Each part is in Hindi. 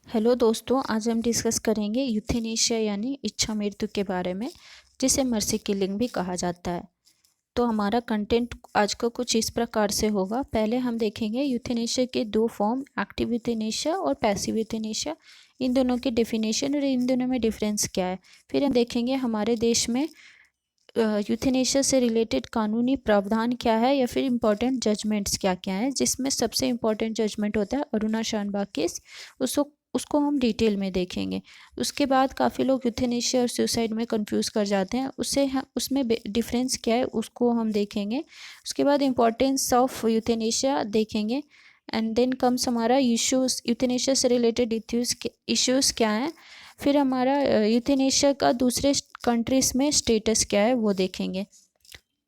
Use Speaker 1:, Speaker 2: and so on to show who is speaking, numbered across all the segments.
Speaker 1: हेलो दोस्तों, आज हम डिस्कस करेंगे यूथेनेशिया यानी इच्छा मृत्यु के बारे में, जिसे मर्सी किलिंग भी कहा जाता है। तो हमारा कंटेंट आज का कुछ इस प्रकार से होगा। पहले हम देखेंगे यूथेनेशिया के दो फॉर्म, एक्टिव यूथेनेशिया और पैसिव यूथेनेशिया, इन दोनों की डेफिनेशन और इन दोनों में डिफरेंस क्या है। फिर हम देखेंगे हमारे देश में यूथेनेशिया से रिलेटेड कानूनी प्रावधान क्या है या फिर इम्पोर्टेंट जजमेंट्स क्या क्या हैं, जिसमें सबसे इम्पोर्टेंट जजमेंट होता है अरुणा शानबाग केस। उसको हम डिटेल में देखेंगे। उसके बाद काफ़ी लोग यूथेनेशिया और सुसाइड में कंफ्यूज कर जाते हैं, उसमें डिफरेंस क्या है उसको हम देखेंगे। उसके बाद इम्पोर्टेंस ऑफ यूथेनेशिया देखेंगे। एंड देन कम्स हमारा इश्यूज, यूथेनेशिया से रिलेटेड इश्यूज़ क्या हैं। फिर हमारा यूथेनेशिया का दूसरे कंट्रीज़ में स्टेटस क्या है वो देखेंगे।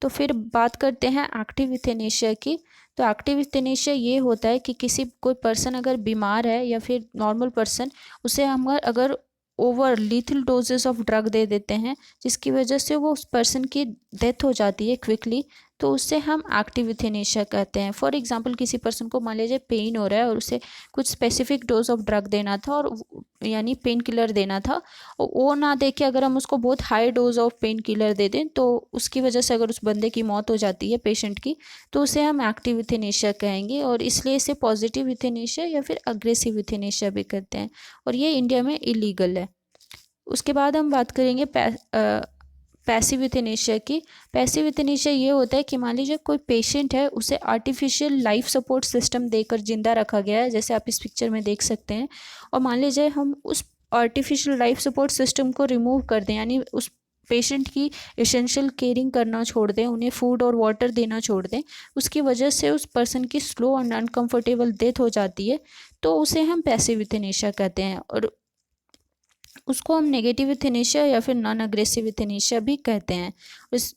Speaker 1: तो फिर बात करते हैं एक्टिव यूथेनेशिया की। तो एक्टिव यूथेनेशिया ये होता है कि कोई पर्सन अगर बीमार है या फिर नॉर्मल पर्सन, उसे हम अगर over lethal doses of drug दे देते हैं जिसकी वजह से वो उस पर्सन की डेथ हो जाती है क्विकली, तो उससे हम एक्टिव यूथेनेशिया कहते हैं। फॉर एग्जांपल किसी पर्सन को मान लीजिए पेन हो रहा है और उसे कुछ स्पेसिफिक डोज ऑफ ड्रग देना था, और यानी पेन किलर देना था, और वो ना दे के अगर हम उसको बहुत high dose of painkiller दे दें तो उसकी वजह से अगर उस बंदे की मौत हो जाती है पेशेंट की, तो उसे हम एक्टिव यूथेनेशिया कहेंगे। और इसलिए इसे पॉजिटिव यूथेनेशिया या फिर अग्रेसिव यूथेनेशिया भी कहते हैं, और ये इंडिया में इलीगल है। उसके बाद हम बात करेंगे पैसिव यूथेनेशिया की। पैसिव यूथेनेशिया ये होता है कि मान लीजिए कोई पेशेंट है, उसे आर्टिफिशियल लाइफ सपोर्ट सिस्टम देकर जिंदा रखा गया है, जैसे आप इस पिक्चर में देख सकते हैं। और मान लीजिए हम उस आर्टिफिशियल लाइफ सपोर्ट सिस्टम को रिमूव कर दें, यानी उस पेशेंट की एसेंशियल केयरिंग करना छोड़ दें, उन्हें फूड और वाटर देना छोड़ दें, उसकी वजह से उस पर्सन की स्लो एंड अनकंफर्टेबल डेथ हो जाती है, तो उसे हम पैसिव यूथेनेशिया कहते हैं। और उसको हम नेगेटिव यूथेनेशिया या फिर नॉन अग्रेसिव यूथेनेशिया भी कहते हैं। उस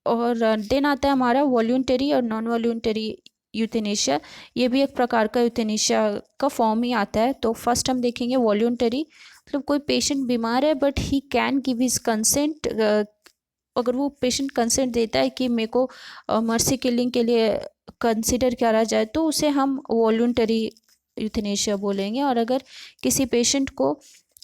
Speaker 1: और देन आता है हमारा वॉल्यूंटरी और नॉन वॉल्यूंटरी यूथेनेशिया। ये भी एक प्रकार का यूथेनेशिया का फॉर्म ही आता है। तो फर्स्ट हम देखेंगे वॉल्यूंटरी, मतलब कोई पेशेंट बीमार है but he can give his consent. अगर वो पेशेंट कंसेंट देता है कि मेरे को मर्सी किलिंग के लिए कंसिडर करा जाए, तो उसे हम वॉल्यूंटरी यूथेनेशिया बोलेंगे। और अगर किसी पेशेंट को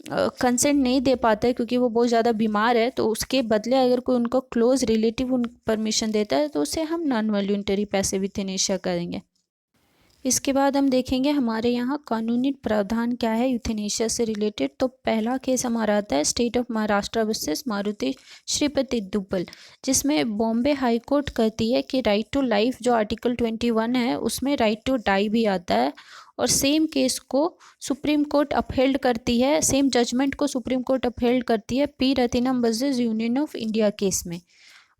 Speaker 1: कंसेंट नहीं दे पाता है क्योंकि वो बहुत ज़्यादा बीमार है, तो उसके बदले अगर कोई उनको क्लोज रिलेटिव उन परमिशन देता है, तो उसे हम नॉन वॉल्यूंटरी पैसिव यूथेनेशिया करेंगे। इसके बाद हम देखेंगे हमारे यहाँ कानूनी प्रावधान क्या है यूथेनेशिया से रिलेटेड। तो पहला केस हमारा आता है state of Maharashtra versus Maruti Shripati Dubal, जिसमें बॉम्बे हाई कोर्ट कहती है कि राइट टू लाइफ जो आर्टिकल 21 है उसमें राइट टू डाई भी आता है। और सेम केस को सुप्रीम कोर्ट अपहेल्ड करती है, सेम जजमेंट को सुप्रीम कोर्ट अपहेल्ड करती है P Rathinam versus union of India case में।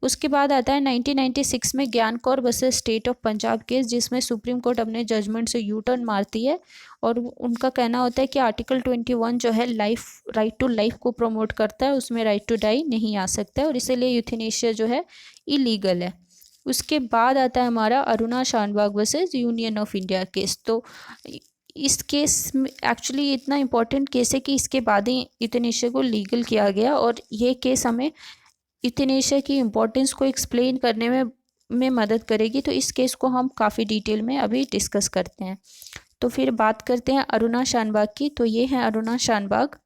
Speaker 1: उसके बाद आता है 1996 में Gian Kaur versus state of Punjab case, जिसमें सुप्रीम कोर्ट अपने जजमेंट से यू टर्न मारती है, और उनका कहना होता है कि आर्टिकल 21 जो है लाइफ, राइट टू लाइफ को प्रमोट करता है, उसमें राइट टू डाई नहीं आ सकता है, और इसीलिए यूथेनेशिया जो है इलीगल है। उसके बाद आता है हमारा Aruna Shanbaug versus union of India case. तो इस केस में एक्चुअली इतना इम्पोर्टेंट केस है कि इसके बाद ही यूथेनेशिया को लीगल किया गया, और ये केस हमें यूथेनेशिया की इम्पोर्टेंस को एक्सप्लेन करने में मदद करेगी। तो इस केस को हम काफ़ी डिटेल में अभी डिस्कस करते हैं। तो फिर बात करते हैं अरुणा शानबाग की। तो ये है अरुणा शानबाग,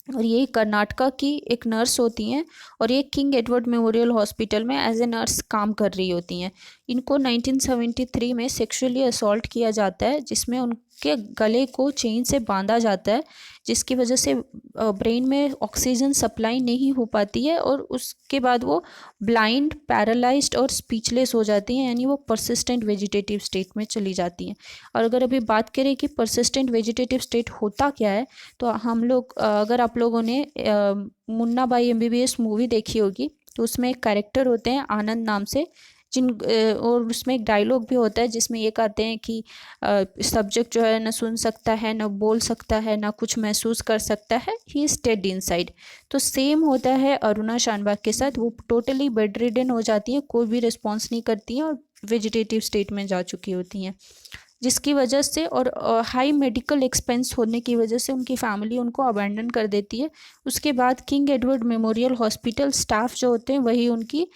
Speaker 1: और ये कर्नाटका की एक नर्स होती हैं, और ये किंग एडवर्ड मेमोरियल हॉस्पिटल में एज ए नर्स काम कर रही होती हैं। इनको 1973 में सेक्सुअली असॉल्ट किया जाता है, जिसमें उनके गले को चेन से बांधा जाता है, जिसकी वजह से ब्रेन में ऑक्सीजन सप्लाई नहीं हो पाती है, और उसके बाद वो ब्लाइंड, पैरालाइज्ड और स्पीचलेस हो जाती हैं, यानी वो परसिस्टेंट वेजिटेटिव स्टेट में चली जाती हैं। और अगर अभी बात करें कि परसिस्टेंट वेजिटेटिव स्टेट होता क्या है, तो हम लोग अगर आप लोगों ने मुन्ना भाई MBBS मूवी देखी होगी, तो उसमें एक कैरेक्टर होते हैं आनंद नाम से, और उसमें एक डायलॉग भी होता है जिसमें ये कहते हैं कि सब्जेक्ट जो है न सुन सकता है, न बोल सकता है, न कुछ महसूस कर सकता है, ही इज डेड इनसाइड। तो सेम होता है अरुणा शानबाग के साथ। वो टोटली बेड रिडन हो जाती है, कोई भी रिस्पॉन्स नहीं करती हैं, और वेजिटेटिव स्टेट में जा चुकी होती हैं, जिसकी वजह से और हाई मेडिकल एक्सपेंस होने की वजह से उनकी फैमिली उनको अबैंडन कर देती है। उसके बाद king Edward memorial hospital staff जो होते हैं वही उनकी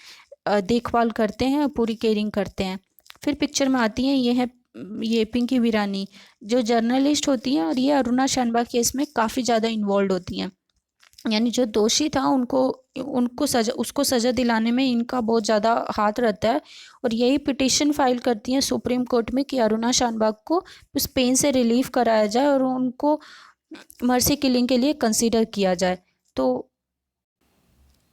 Speaker 1: देखभाल करते हैं, पूरी केयरिंग करते हैं। फिर पिक्चर में आती हैं, ये है ये पिंकी वीरानी जो जर्नलिस्ट होती हैं और ये अरुणा शानबाग केस में काफ़ी ज़्यादा इन्वॉल्व होती हैं। यानी जो दोषी था उनको उसको सज़ा दिलाने में इनका बहुत ज़्यादा हाथ रहता है और यही पिटीशन फाइल करती हैं सुप्रीम कोर्ट में कि अरुणा शानबाग को उस पेन से रिलीफ कराया जाए और उनको मर्सी किलिंग के लिए कंसीडर किया जाए। तो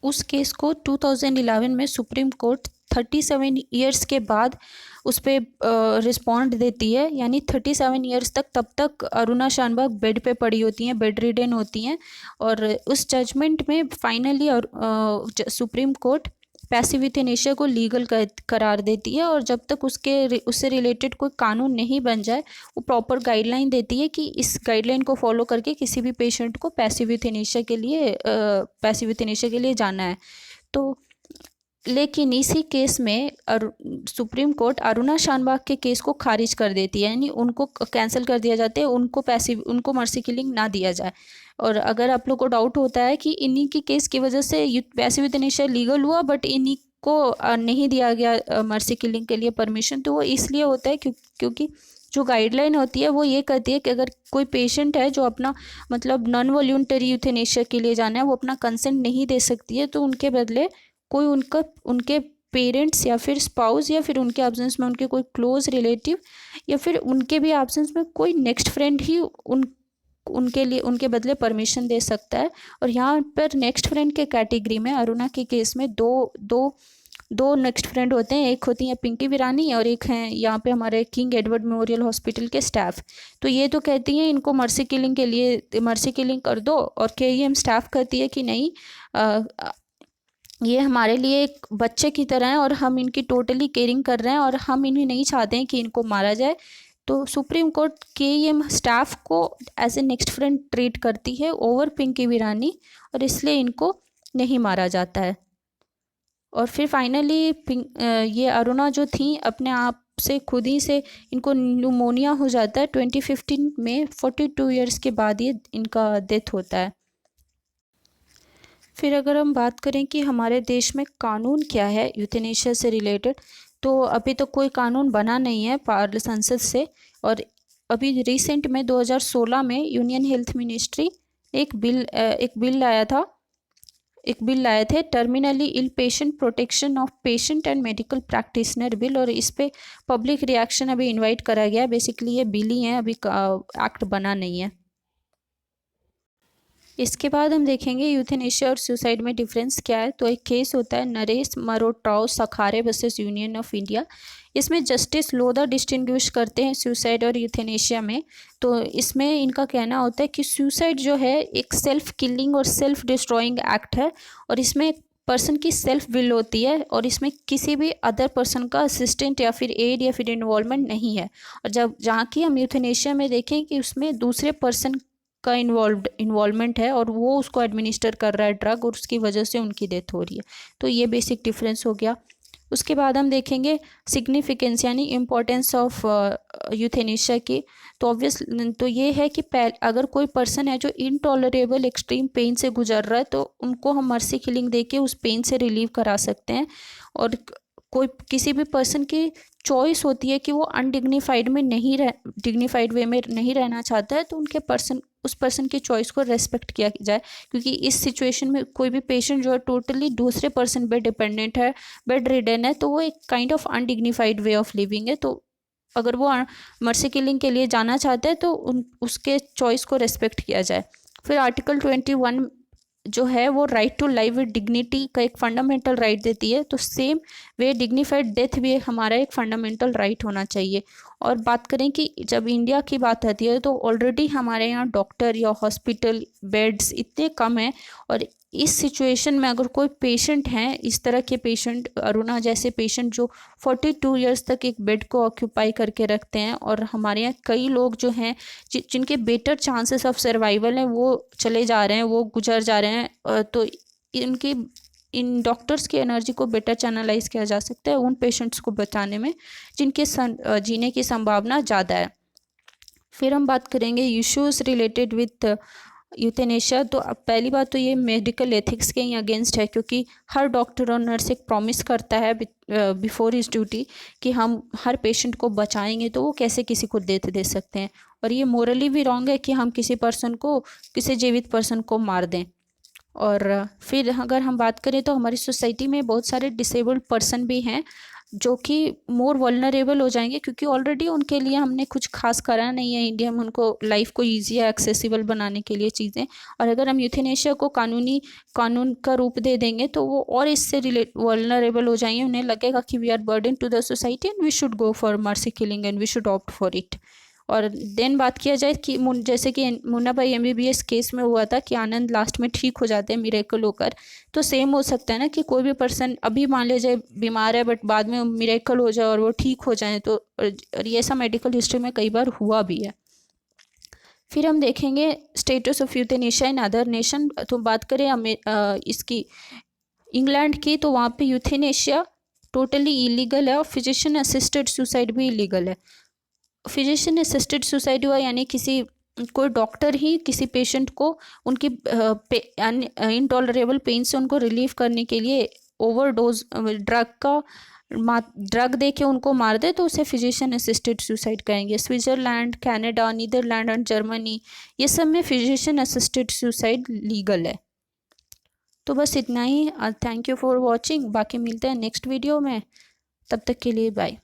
Speaker 1: उस केस को 2011 में सुप्रीम कोर्ट 37 ईयर्स के बाद उस पर रिस्पॉन्ड देती है। यानी 37 ईयर्स तक तब तक अरुणा शानबाग बेड पे पड़ी होती हैं, बेड रिडन होती हैं और उस जजमेंट में finally supreme court passive euthanasia को लीगल करार देती है और जब तक उससे रिलेटेड कोई कानून नहीं बन जाए वो प्रॉपर गाइडलाइन देती है कि इस गाइडलाइन को फॉलो करके किसी भी पेशेंट को पैसिव यूथेनेशिया के लिए जाना है। तो लेकिन इसी केस में सुप्रीम कोर्ट अरुणा शानबाग के केस को खारिज कर देती है, यानी उनको कैंसिल कर दिया जाता है, उनको मर्सी किलिंग ना दिया जाए। और अगर आप लोग को डाउट होता है कि इन्हीं की केस की वजह से पैसिव यूथेनेशिया लीगल हुआ बट इन्हीं को नहीं दिया गया मर्सी किलिंग के लिए परमिशन, तो वो इसलिए होता है क्योंकि जो गाइडलाइन होती है वो ये कहती है कि अगर कोई पेशेंट है जो अपना मतलब नॉन वॉल्यूंटरी यूथेनेशिया के लिए जाना है, वो अपना कंसेंट नहीं दे सकती है, तो उनके बदले कोई उनके पेरेंट्स या फिर स्पाउस या फिर उनके एब्सेंस में उनके कोई क्लोज रिलेटिव या फिर उनके भी एब्सेंस में कोई नेक्स्ट फ्रेंड ही उनके बदले परमिशन दे सकता है। और यहाँ पर नेक्स्ट फ्रेंड के कैटेगरी में अरुणा के केस में दो नेक्स्ट फ्रेंड होते हैं, एक होती हैं पिंकी वीरानी और एक हैं यहाँ पे हमारे किंग एडवर्ड मेमोरियल हॉस्पिटल के स्टाफ। तो ये तो कहती हैं इनको मर्सी किलिंग कर दो और KEM स्टाफ कहती है कि नहीं, ये हमारे लिए एक बच्चे की तरह है और हम इनकी टोटली केयरिंग कर रहे हैं और हम इन्हें नहीं चाहते हैं कि इनको मारा जाए। तो सुप्रीम कोर्ट KEM स्टाफ को as a next friend treat करती है ओवर पिंकी वीरानी और इसलिए इनको नहीं मारा जाता है। और फिर फाइनली ये अरुणा जो थी अपने आप से खुद ही से इनको न्यूमोनिया हो जाता है 2015 में, 42 ईयर्स के बाद ये इनका डेथ होता है। फिर अगर हम बात करें कि हमारे देश में कानून क्या है यूथेनेशिया से रिलेटेड, तो अभी तो कोई कानून बना नहीं है संसद से। और अभी रिसेंट में 2016 में यूनियन हेल्थ मिनिस्ट्री एक बिल लाए थे, terminally ill patient protection of patient and medical practitioner bill, और इस पे पब्लिक रिएक्शन अभी इनवाइट करा गया है। बेसिकली ये बिल ही है, अभी एक्ट बना नहीं है। इसके बाद हम देखेंगे यूथेनेशिया और सुसाइड में डिफरेंस क्या है। तो एक केस होता है Naresh Marotrao Sakhare versus union of India. इसमें जस्टिस लोधा डिस्टिंग्विश करते हैं सुसाइड और यूथेनेशिया में। तो इसमें इनका कहना होता है कि सुसाइड जो है एक सेल्फ किलिंग और सेल्फ डिस्ट्रॉइंग एक्ट है और इसमें पर्सन की सेल्फ विल होती है और इसमें किसी भी अदर पर्सन का असिस्टेंट या फिर एड या फिर इन्वॉल्वमेंट नहीं है। और जहाँ की हम यूथेनेशिया में देखें कि उसमें दूसरे पर्सन का इन्वॉल्वमेंट है और वो उसको एडमिनिस्टर कर रहा है ड्रग और उसकी वजह से उनकी डेथ हो रही है। तो ये बेसिक डिफरेंस हो गया। उसके बाद हम देखेंगे सिग्निफिकेंस यानी इम्पोर्टेंस ऑफ यूथेनेशिया की। तो ऑब्वियस तो ये है कि अगर कोई पर्सन है जो इनटॉलरेबल एक्सट्रीम पेन से गुजर रहा है तो उनको हम मर्सी किलिंग दे के उस पेन से रिलीव करा सकते हैं। और किसी भी पर्सन की चॉइस होती है कि वो अनडिग्निफाइड वे में नहीं रहना चाहता है, तो उस पर्सन की चॉइस को रेस्पेक्ट किया जाए। क्योंकि इस सिचुएशन में कोई भी पेशेंट जो है टोटली दूसरे पर्सन पे डिपेंडेंट है, बेड रिडन है, तो वो एक kind of undignified way of living है। तो अगर वो मर्सी किलिंग के लिए जाना चाहता है तो उसके चॉइस को रेस्पेक्ट किया जाए। फिर आर्टिकल 21 जो है वो right to life with dignity का एक फंडामेंटल राइट देती है। तो सेम वे डिग्निफाइड डेथ भी हमारा एक फंडामेंटल राइट होना चाहिए। और बात करें कि जब इंडिया की बात आती है तो ऑलरेडी हमारे यहाँ डॉक्टर या हॉस्पिटल बेड्स इतने कम हैं और इस सिचुएशन में अगर कोई पेशेंट हैं, इस तरह के पेशेंट अरुणा जैसे पेशेंट जो 42 ईयर्स तक एक बेड को ऑक्यूपाई करके रखते हैं, और हमारे यहाँ कई लोग जो हैं जिनके बेटर चांसेस ऑफ सर्वाइवल हैं वो चले जा रहे हैं, वो गुजर जा रहे हैं, तो इन डॉक्टर्स की एनर्जी को बेटर चैनलाइज किया जा सकता है उन पेशेंट्स को बचाने में जिनके जीने की संभावना ज़्यादा है। फिर हम बात करेंगे इश्यूज़ रिलेटेड विथ यूथेनेशिया, तो अब पहली बात तो ये मेडिकल एथिक्स के ही अगेंस्ट है, क्योंकि हर डॉक्टर और नर्स एक प्रॉमिस करता है बिफोर हिज ड्यूटी कि हम हर पेशेंट को बचाएंगे, तो वो कैसे किसी को डेथ दे सकते हैं। और ये मोरली भी रॉन्ग है कि हम किसी पर्सन को, किसी जीवित पर्सन को मार दें। और फिर अगर हम बात करें तो हमारी सोसाइटी में बहुत सारे डिसेबल्ड पर्सन भी हैं जो कि मोर वल्नरेबल हो जाएंगे, क्योंकि ऑलरेडी उनके लिए हमने कुछ खास करा नहीं है इंडिया में उनको लाइफ को ईजी या एक्सेसिबल बनाने के लिए चीज़ें। और अगर हम यूथेनेशिया को कानून का रूप दे देंगे तो वो और इससे वल्नरेबल हो जाएंगे। उन्हें लगेगा कि we are burden to the society and we should go for mercy killing and we should opt for it. और देन बात किया जाए कि जैसे कि मुन्ना भाई MBBS केस में हुआ था कि आनंद लास्ट में ठीक हो जाते हैं मिरेकल होकर, तो सेम हो सकता है ना कि कोई भी पर्सन अभी मान लीजिए बीमार है बट बाद में मिरेकल हो जाए और वो ठीक हो जाए, तो ये ऐसा मेडिकल हिस्ट्री में कई बार हुआ भी है। फिर हम देखेंगे status of euthanasia in other nation. तो बात करें इसकी इंग्लैंड की, तो वहाँ पे यूथेनेशिया टोटली इलीगल है और फिजिशियन असिस्टेड सुसाइड भी इलीगल है। फिजिशियन असिस्टेड सुसाइड हुआ यानी कोई डॉक्टर ही किसी पेशेंट को उनकी इनटॉलरेबल पेन से उनको रिलीफ करने के लिए ओवरडोज ड्रग दे के उनको मार दे तो उसे फिजिशियन असिस्टेड सुसाइड कहेंगे। स्विट्जरलैंड, कनाडा, नीदरलैंड और जर्मनी, ये सब में फिजिशियन असिस्टेड सुसाइड लीगल है। तो बस इतना ही। Thank you for watching. बाकी मिलते हैं नेक्स्ट वीडियो में, तब तक के लिए बाय।